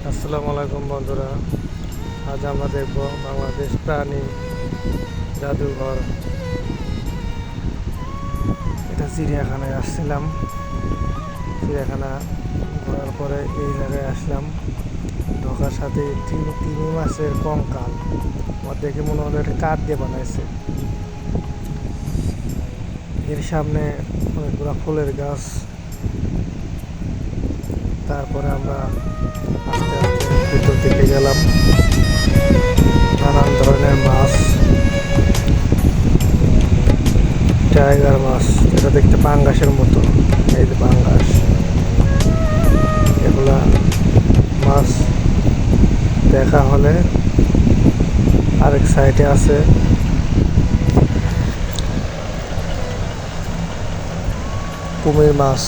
আসসালামু আলাইকুম বন্ধুরা, আজ আমরা দেখব বাংলাদেশ প্রাণী জাদুঘর। এটা চিড়িয়াখানায় আসছিলাম। চিড়িয়াখানা ঘোরার পরে এই জায়গায় আসলাম। ঢোকার সাথে তিমি মাছের কঙ্কাল আমার দেখে মনে হলো এটা কাঠ দিয়ে বানাইছে। এর সামনে অনেকগুলো ফুলের গাছ। তারপরে আমরা আস্তে আস্তে ভিতর দিকে গেলাম। নানান ধরনের মাছ, টাইগার মাছ, এটা দেখতে পাঙ্গাসের মতো। এই যে পাঙ্গাস, এগুলা মাছ দেখা হলে আরেক সাইডে আছে কুমির মাছ।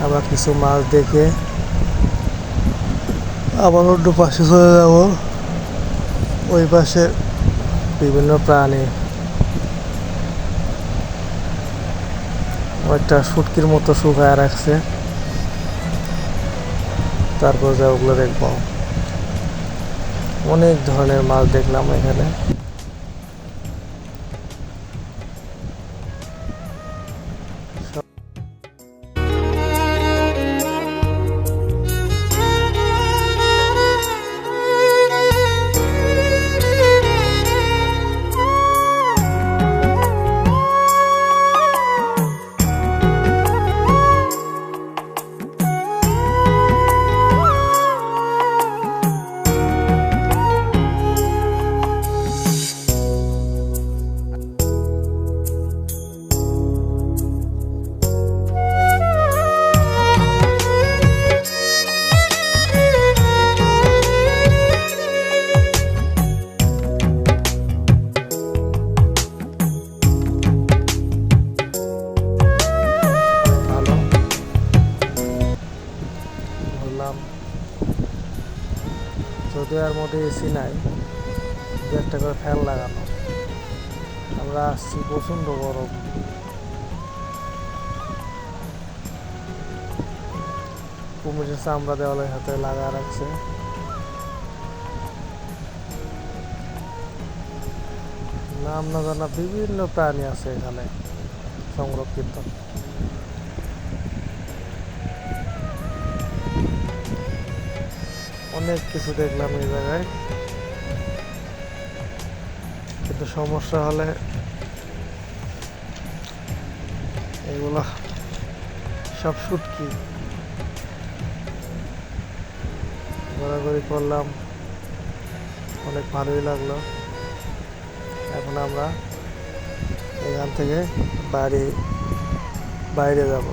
আবার কিছু মাছ দেখে আবার অন্য পাশে চলে যাব। ওই পাশে বিভিন্ন প্রাণী, একটা শুটকির মতো শুকায় রাখছে। তারপর যা ওগুলো দেখবো। অনেক ধরনের মাছ দেখলাম এখানে। যদিও এর মধ্যে এসি নাই, দু একটা করে ফ্যান লাগানো। আমরা আসছি প্রচণ্ড গরম। কুমিরের চামড়া দেওয়ালের হাতে লাগা রাখছে। নাম না জানা বিভিন্ন প্রাণী আছে এখানে সংরক্ষিত। অনেক কিছু দেখলাম এই জায়গায়, কিন্তু সমস্যা হলে এগুলো সব শুটকি। ঘোরাঘুরি করলাম, অনেক ভালোই লাগলো। এখন আমরা এখান থেকে বাইরে যাব।